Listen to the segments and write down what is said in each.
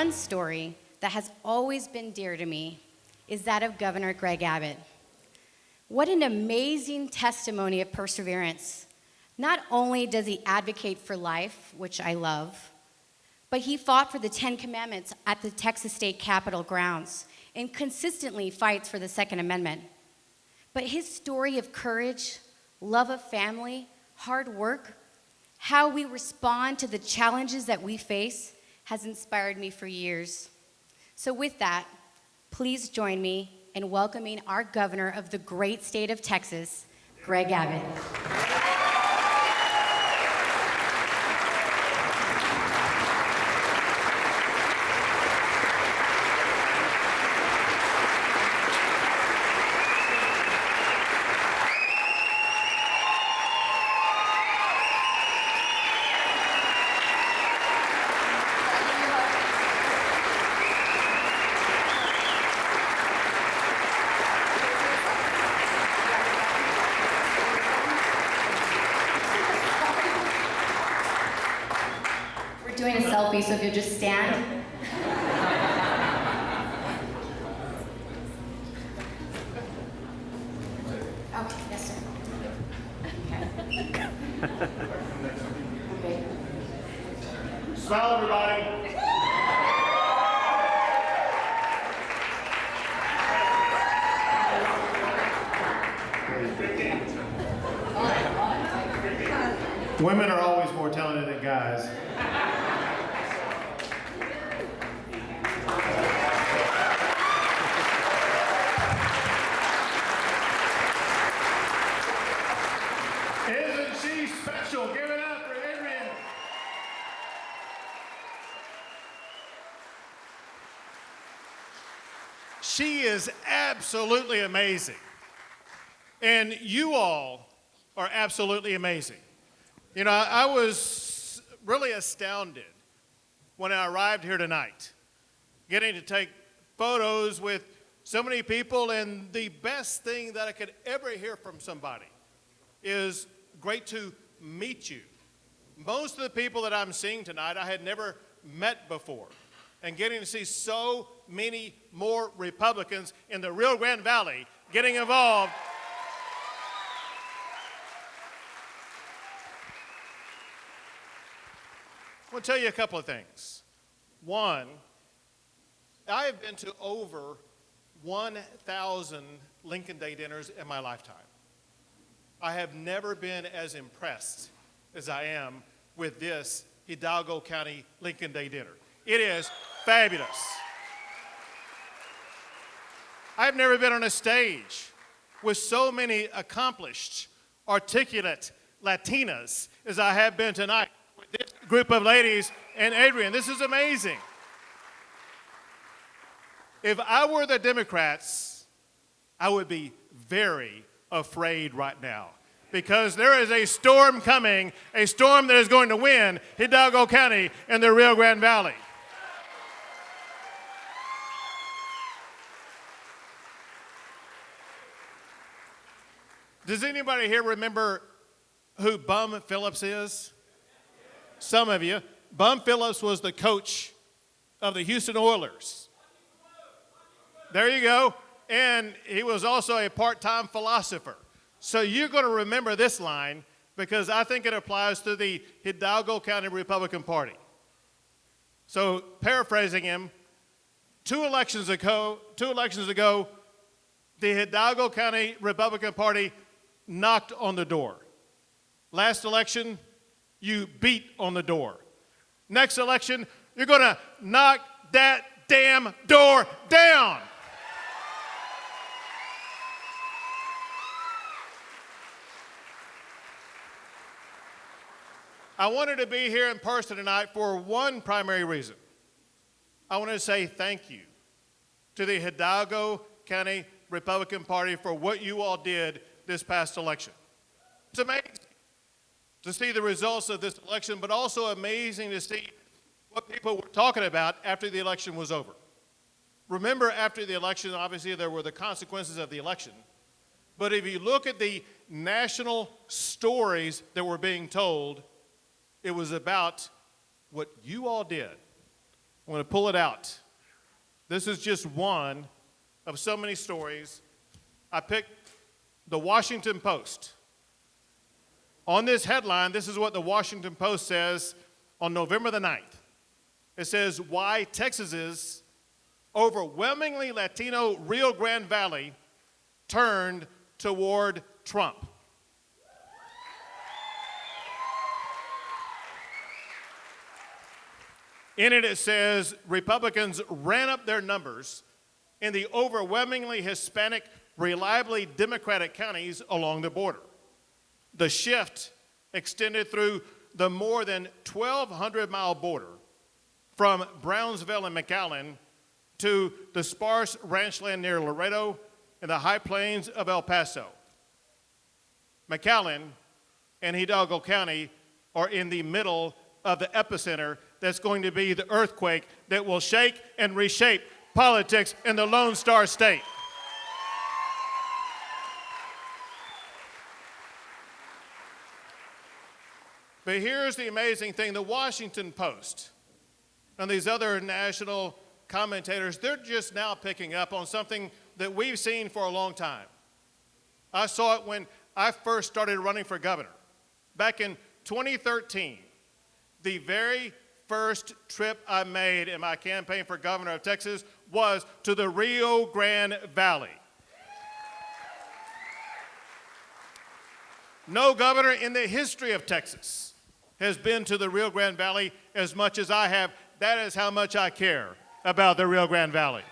one story that has always been dear to me is that of Governor Greg Abbott. What an amazing testimony of perseverance. Not only does he advocate for life, which I love, but he fought for the 10 Commandments at the Texas State Capitol grounds and consistently fights for the Second Amendment. But his story of courage, love of family, hard work, how we respond to the challenges that we face has inspired me for years. So with that, please join me in welcoming our governor of the great state of Texas, Greg Abbott. Doing a selfie, so if you'll just stand. Okay, yes, sir. Okay. Okay. Smile, everybody. Women are always more talented than guys. Isn't she special? Give it up for Adrian. She is absolutely amazing. And you all are absolutely amazing. You know, I was really astounded when I arrived here tonight, getting to take photos with so many people, and the best thing that I could ever hear from somebody is great to meet you. Most of the people that I'm seeing tonight I had never met before, and getting to see so many more Republicans in the Rio Grande Valley getting involved. I want to tell you a couple of things. One, I have been to over 1,000 Lincoln Day dinners in my lifetime. I have never been as impressed as I am with this Hidalgo County Lincoln Day dinner. It is fabulous. I've never been on a stage with so many accomplished, articulate Latinas as I have been tonight with this group of ladies and Adrian. This is amazing. If I were the Democrats, I would be very afraid right now, because there is a storm coming, a storm that is going to win Hidalgo County and the Rio Grande Valley. Does anybody here remember who Bum Phillips is? Some of you. Bum Phillips was the coach of the Houston Oilers. There you go. And he was also a part-time philosopher. So you're going to remember this line, because I think it applies to the Hidalgo County Republican Party. So paraphrasing him, two elections ago, the Hidalgo County Republican Party knocked on the door. Last election, you beat on the door. Next election, you're going to knock that damn door down. I wanted to be here in person tonight for one primary reason. I want to say thank you to the Hidalgo County Republican Party for what you all did this past election. It's amazing to see the results of this election, but also amazing to see what people were talking about after the election was over. Remember, after the election, obviously there were the consequences of the election. But if you look at the national stories that were being told, it was about what you all did. I I'm going to pull it out. This is just one of so many stories. I picked the Washington Post. On this headline, this is what the Washington Post says on November the 9th. It says, "Why Texas's overwhelmingly Latino Rio Grande Valley turned toward Trump." In it, it says Republicans ran up their numbers in the overwhelmingly Hispanic, reliably Democratic counties along the border. The shift extended through the more than 1,200-mile border from Brownsville and McAllen to the sparse ranchland near Laredo and the high plains of El Paso. McAllen and Hidalgo County are in the middle of the epicenter that's going to be the earthquake that will shake and reshape politics in the Lone Star State. But here's the amazing thing. The Washington Post and these other national commentators, they're just now picking up on something that we've seen for a long time. I saw it when I first started running for governor. Back in 2013, the very first trip I made in my campaign for governor of Texas was to the Rio Grande Valley. No governor in the history of Texas has been to the Rio Grande Valley as much as I have. That is how much I care about the Rio Grande Valley.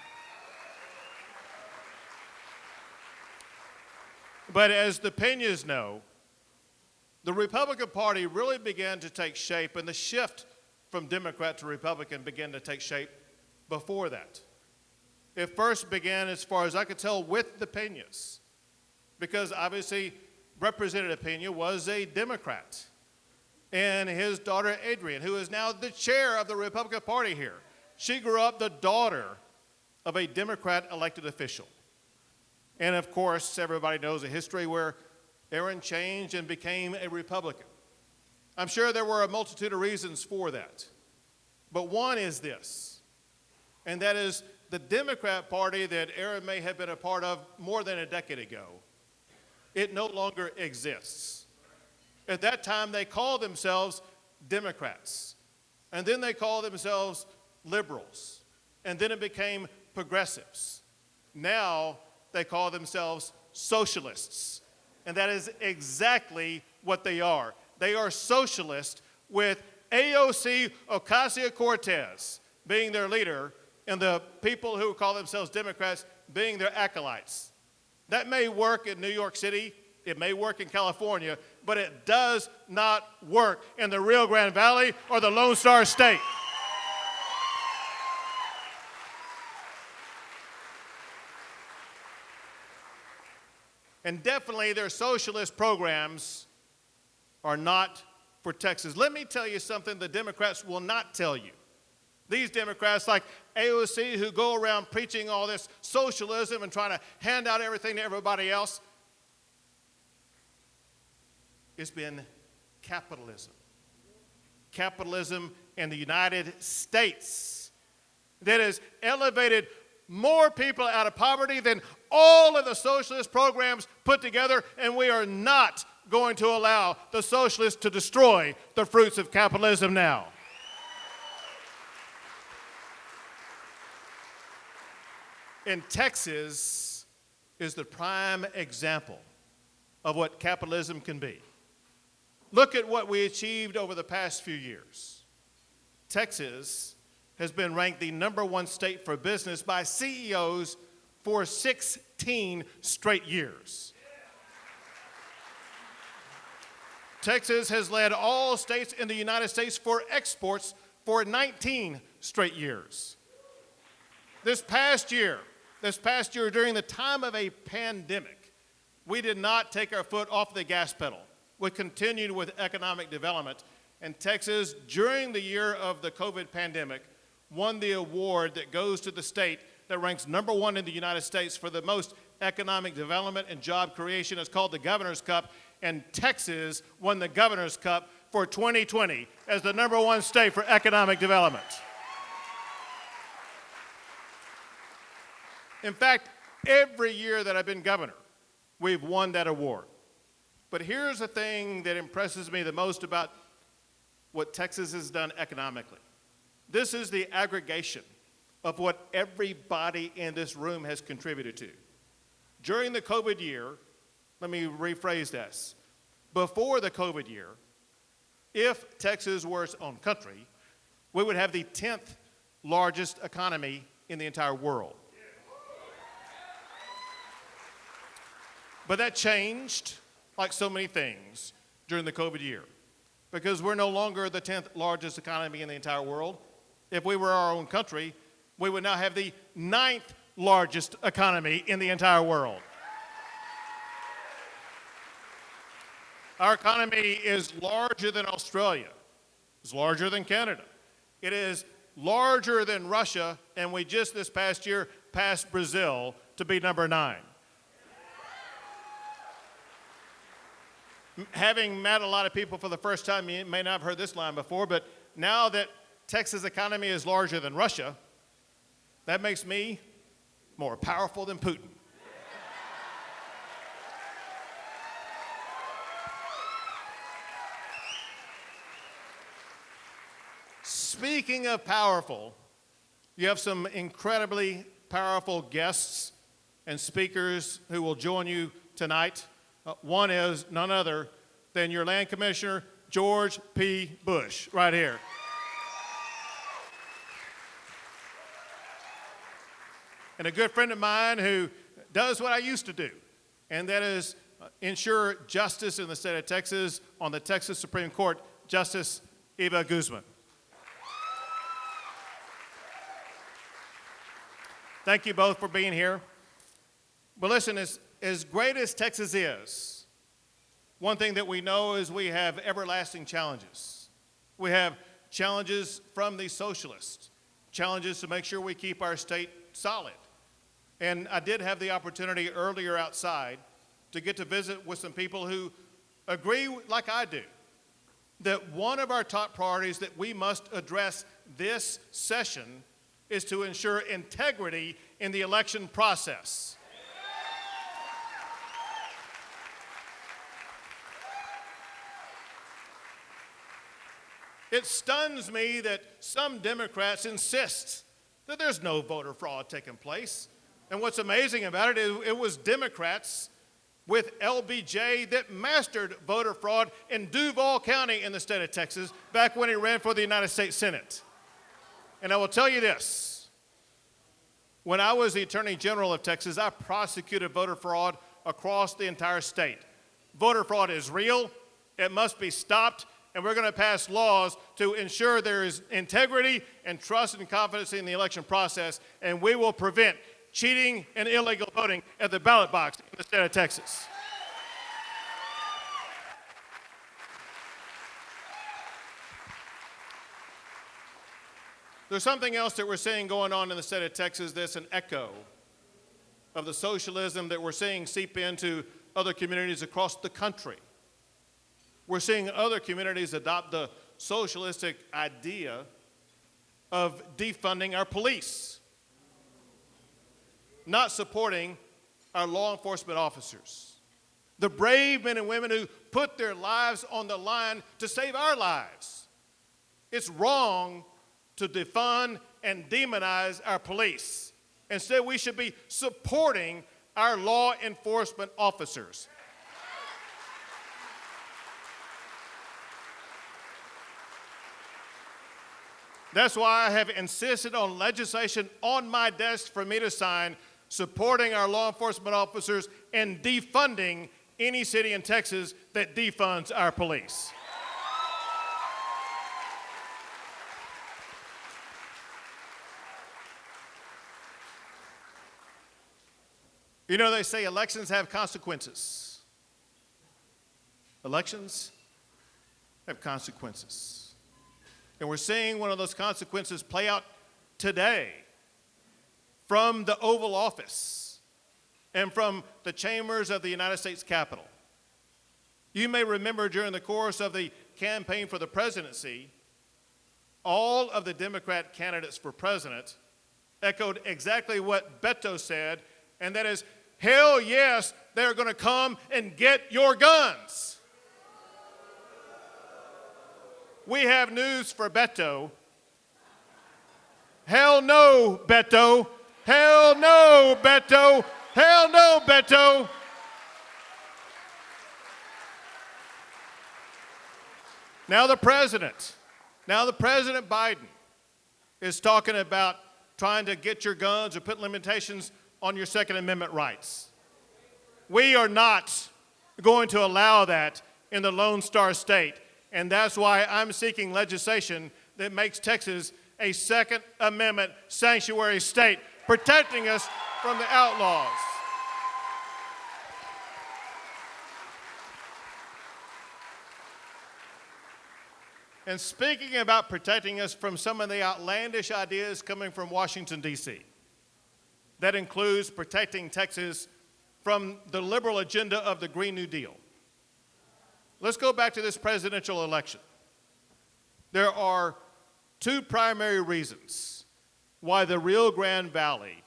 But as the Peñas know, the Republican Party really began to take shape, and the shift from Democrat to Republican began to take shape before that. It first began, as far as I could tell, with the Peñas, because obviously Representative Peña was a Democrat, and his daughter Adrienne, who is now the chair of the Republican Party here, she grew up the daughter of a Democrat elected official. And of course, everybody knows the history where Aaron changed and became a Republican. I'm sure there were a multitude of reasons for that. But one is this, and that is the Democrat Party that Aaron may have been a part of more than a decade ago, it no longer exists. At that time, they called themselves Democrats, and then they called themselves liberals, and then it became progressives. Now they call themselves socialists, and that is exactly what they are. They are socialists with AOC Ocasio-Cortez being their leader and the people who call themselves Democrats being their acolytes. That may work in New York City, it may work in California, but it does not work in the Rio Grande Valley or the Lone Star State. And definitely their socialist programs are not for Texas. Let me tell you something the Democrats will not tell you. These Democrats like AOC who go around preaching all this socialism and trying to hand out everything to everybody else, it's been capitalism. Capitalism in the United States that has elevated more people out of poverty than all of the socialist programs put together, and we are not going to allow the socialists to destroy the fruits of capitalism now. And Texas is the prime example of what capitalism can be. Look at what we achieved over the past few years. Texas has been ranked the #1 state for business by CEOs for 16 straight years. Texas has led all states in the United States for exports for 19 straight years. This past year, during the time of a pandemic, we did not take our foot off the gas pedal. We continued with economic development, and Texas, during the year of the COVID pandemic, won the award that goes to the state that ranks #1 in the United States for the most economic development and job creation. It's called the Governor's Cup, and Texas won the Governor's Cup for 2020 as the #1 state for economic development. In fact, every year that I've been governor, we've won that award. But here's the thing that impresses me the most about what Texas has done economically. This is the aggregation of what everybody in this room has contributed to. During the COVID year, let me rephrase this. Before the COVID year, if Texas were its own country, we would have the 10th largest economy in the entire world. But that changed, like so many things, during the COVID year, because we're no longer the 10th largest economy in the entire world. If we were our own country, we would now have the 9th largest economy in the entire world. Our economy is larger than Australia. It's larger than Canada. It is larger than Russia, and we just this past year passed Brazil to be number 9. Having met a lot of people for the first time, you may not have heard this line before, but now that Texas' economy is larger than Russia, that makes me more powerful than Putin. Speaking of powerful, you have some incredibly powerful guests and speakers who will join you tonight. One is none other than your land commissioner, George P. Bush, right here. And a good friend of mine who does what I used to do, and that is ensure justice in the state of Texas on the Texas Supreme Court, Justice Eva Guzman. Thank you both for being here. But listen, as great as Texas is, one thing that we know is we have everlasting challenges. We have challenges from the socialists, challenges to make sure we keep our state solid. And I did have the opportunity earlier outside to get to visit with some people who agree, like I do, that one of our top priorities that we must address this session is to ensure integrity in the election process. It stuns me that some Democrats insist that there's no voter fraud taking place. And what's amazing about it is it was Democrats with LBJ that mastered voter fraud in Duval County in the state of Texas back when he ran for the United States Senate. And I will tell you this, when I was the Attorney General of Texas, I prosecuted voter fraud across the entire state. Voter fraud is real, it must be stopped, and we're going to pass laws to ensure there is integrity and trust and confidence in the election process, and we will prevent cheating and illegal voting at the ballot box in the state of Texas. There's something else that we're seeing going on in the state of Texas that's an echo of the socialism that we're seeing seep into other communities across the country. We're seeing other communities adopt the socialistic idea of defunding our police, not supporting our law enforcement officers, the brave men and women who put their lives on the line to save our lives. It's wrong to defund and demonize our police. Instead, we should be supporting our law enforcement officers. That's why I have insisted on legislation on my desk for me to sign, supporting our law enforcement officers and defunding any city in Texas that defunds our police. You know, they say elections have consequences. Elections have consequences. And we're seeing one of those consequences play out today from the Oval Office and from the chambers of the United States Capitol. You may remember during the course of the campaign for the presidency, all of the Democrat candidates for president echoed exactly what Beto said, and that is, hell yes, they're going to come and get your guns. We have news for Beto. Hell no, Beto. Hell no, Beto. Hell no, Beto. Now the President Biden is talking about trying to get your guns or put limitations on your Second Amendment rights. We are not going to allow that in the Lone Star State, and that's why I'm seeking legislation that makes Texas a Second Amendment sanctuary state, protecting us from the outlaws. And speaking about protecting us from some of the outlandish ideas coming from Washington, D.C., that includes protecting Texas from the liberal agenda of the Green New Deal. Let's go back to this presidential election. There are two primary reasons why the Rio Grande Valley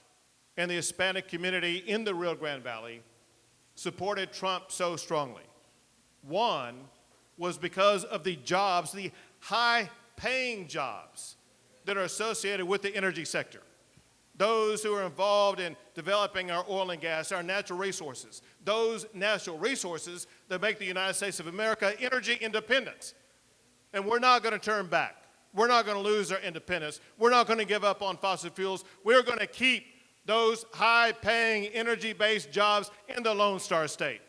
and the Hispanic community in the Rio Grande Valley supported Trump so strongly. One was because of the jobs, the high-paying jobs that are associated with the energy sector. Those who are involved in developing our oil and gas, our natural resources, those natural resources that make the United States of America energy independent. And we're not going to turn back. We're not going to lose our independence. We're not going to give up on fossil fuels. We're going to keep those high-paying, energy-based jobs in the Lone Star State.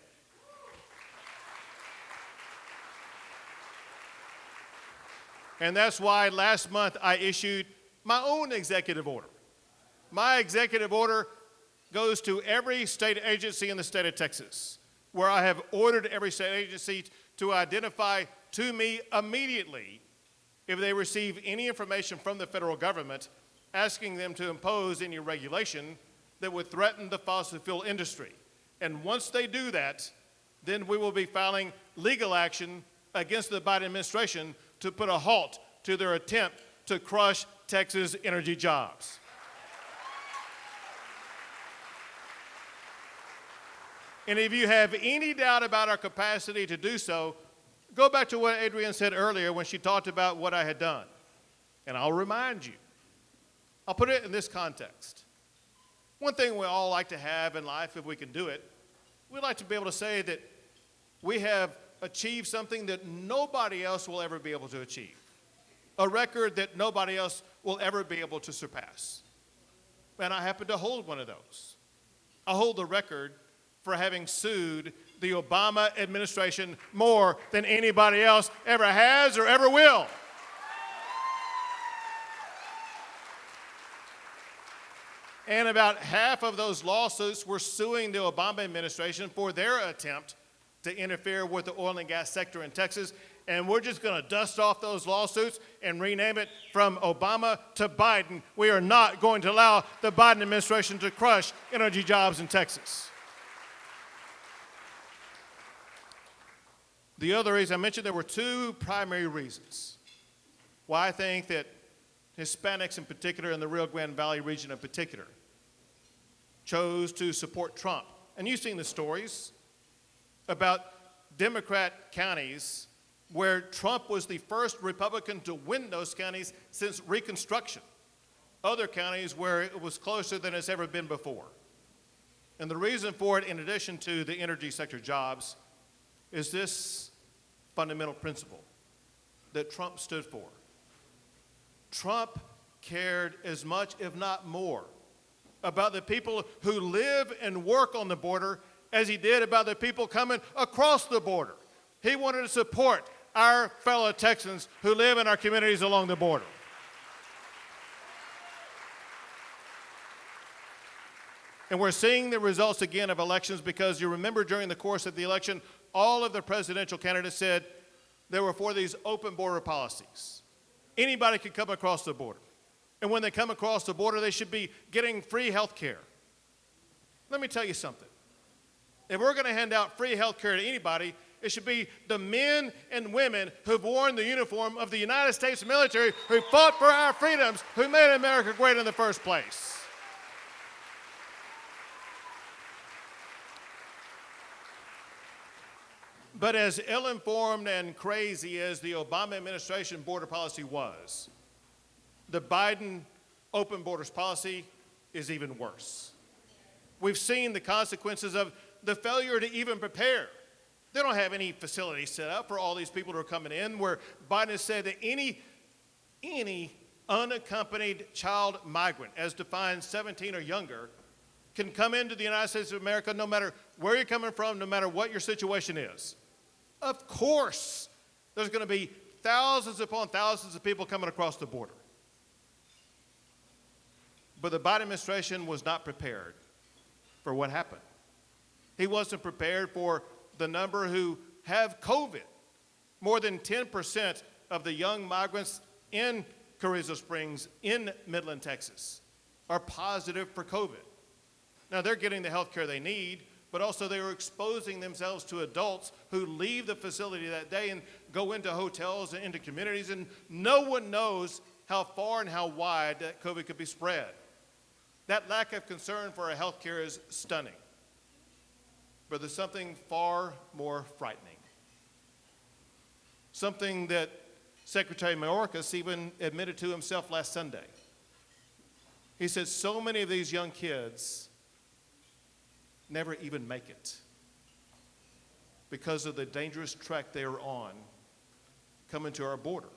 And that's why last month I issued my own executive order. My executive order goes to every state agency in the state of Texas, where I have ordered every state agency to identify to me immediately if they receive any information from the federal government asking them to impose any regulation that would threaten the fossil fuel industry. And once they do that, then we will be filing legal action against the Biden administration to put a halt to their attempt to crush Texas energy jobs. And if you have any doubt about our capacity to do so, go back to what Adrienne said earlier when she talked about what I had done. And I'll remind you. I'll put it in this context. One thing we all like to have in life, if we can do it, we like to be able to say that we have achieved something that nobody else will ever be able to achieve, a record that nobody else will ever be able to surpass. And I happen to hold one of those. I hold the record for having sued the Obama administration more than anybody else ever has or ever will. And about half of those lawsuits were suing the Obama administration for their attempt to interfere with the oil and gas sector in Texas. And we're just going to dust off those lawsuits and rename it from Obama to Biden. We are not going to allow the Biden administration to crush energy jobs in Texas. The other reason I mentioned, there were two primary reasons why I think that Hispanics in particular, in the Rio Grande Valley region in particular, chose to support Trump. And you've seen the stories about Democrat counties where Trump was the first Republican to win those counties since Reconstruction. Other counties where it was closer than it's ever been before. And the reason for it, in addition to the energy sector jobs, is this fundamental principle that Trump stood for. Trump cared as much, if not more, about the people who live and work on the border as he did about the people coming across the border. He wanted to support our fellow Texans who live in our communities along the border. And we're seeing the results again of elections because you remember during the course of the election, all of the presidential candidates said they were for these open border policies. Anybody could come across the border. And when they come across the border, they should be getting free health care. Let me tell you something. If we're going to hand out free health care to anybody, It should be the men and women who've worn the uniform of the United States military, who fought for our freedoms, who made America great in the first place. But as ill-informed and crazy as the Obama administration border policy was, the Biden open borders policy is even worse. We've seen the consequences of the failure to even prepare. They don't have any facilities set up for all these people who are coming in, where Biden has said that any unaccompanied child migrant, as defined 17 or younger, can come into the United States of America no matter where you're coming from, no matter what your situation is. Of course, there's going to be thousands upon thousands of people coming across the border. But the Biden administration was not prepared for what happened. He wasn't prepared for the number who have COVID. More than 10% of the young migrants in Carrizo Springs, in Midland, Texas, are positive for COVID. Now, they're getting the health care they need, but also they are exposing themselves to adults who leave the facility that day and go into hotels and into communities, and no one knows how far and how wide that COVID could be spread. That lack of concern for our health care is stunning. But there's something far more frightening. Something that Secretary Mayorkas even admitted to himself last Sunday. He said so many of these young kids never even make it because of the dangerous track they are on coming to our border.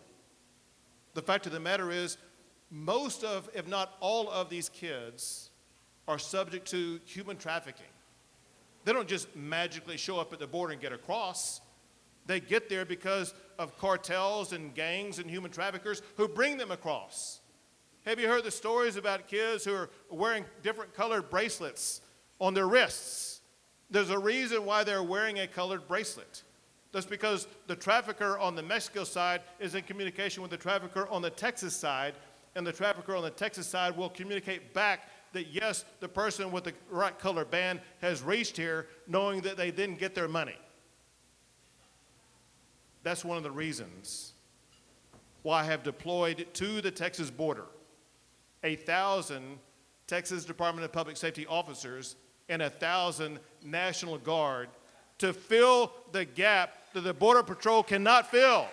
The fact of the matter is, most of, if not all of these kids are subject to human trafficking. They don't just magically show up at the border and get across. They get there because of cartels and gangs and human traffickers who bring them across. Have you heard the stories about kids who are wearing different colored bracelets on their wrists? There's a reason why they're wearing a colored bracelet. That's because the trafficker on the Mexico side is in communication with the trafficker on the Texas side, and the trafficker on the Texas side will communicate back that, yes, the person with the right color band has reached here, knowing that they didn't get their money. That's one of the reasons why I have deployed to the Texas border 1,000 Texas Department of Public Safety officers and 1,000 National Guard to fill the gap that the Border Patrol cannot fill.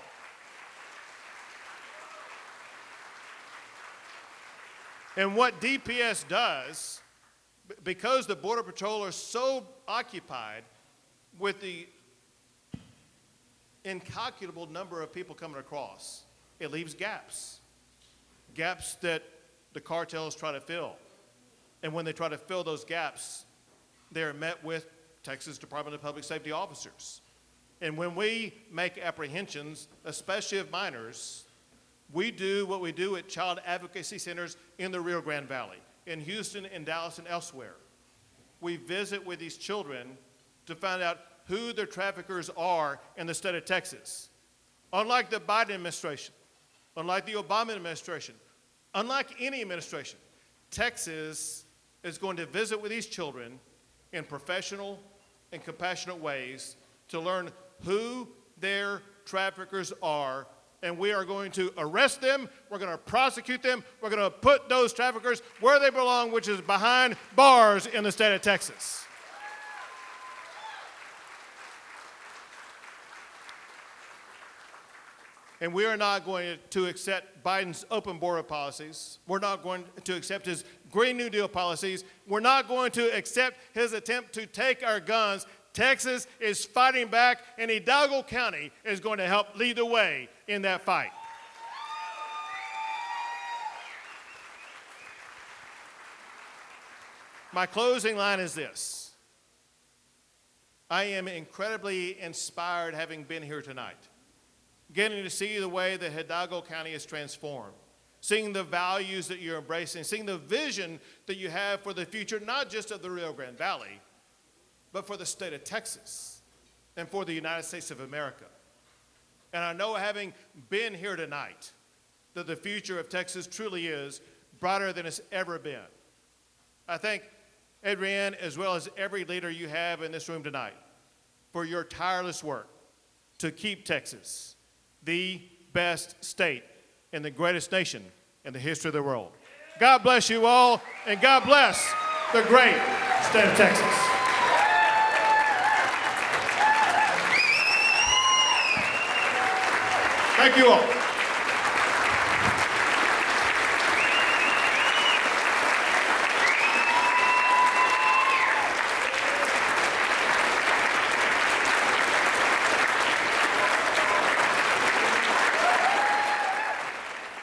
And what DPS does, because the Border Patrol are so occupied with the incalculable number of people coming across, it leaves gaps. Gaps that the cartels try to fill. And when they try to fill those gaps, they're met with Texas Department of Public Safety officers. And when we make apprehensions, especially of minors, we do what we do at child advocacy centers in the Rio Grande Valley, in Houston, in Dallas, and elsewhere. We visit with these children to find out who their traffickers are in the state of Texas. Unlike the Biden administration, unlike the Obama administration, unlike any administration, Texas is going to visit with these children in professional and compassionate ways to learn who their traffickers are, and we are going to arrest them, we're going to prosecute them, we're going to put those traffickers where they belong, which is behind bars in the state of Texas. And we are not going to accept Biden's open border policies. We're not going to accept his Green New Deal policies. We're not going to accept his attempt to take our guns. Texas is fighting back, and Hidalgo County is going to help lead the way in that fight. My closing line is this. I am incredibly inspired having been here tonight, getting to see the way that Hidalgo County is transformed, seeing the values that you're embracing, seeing the vision that you have for the future, not just of the Rio Grande Valley, but for the state of Texas and for the United States of America. And I know, having been here tonight, that the future of Texas truly is brighter than it's ever been. I thank Adrienne, as well as every leader you have in this room tonight, for your tireless work, to keep Texas the best state in the greatest nation in the history of the world. God bless you all, and God bless the great state of Texas. Thank you all.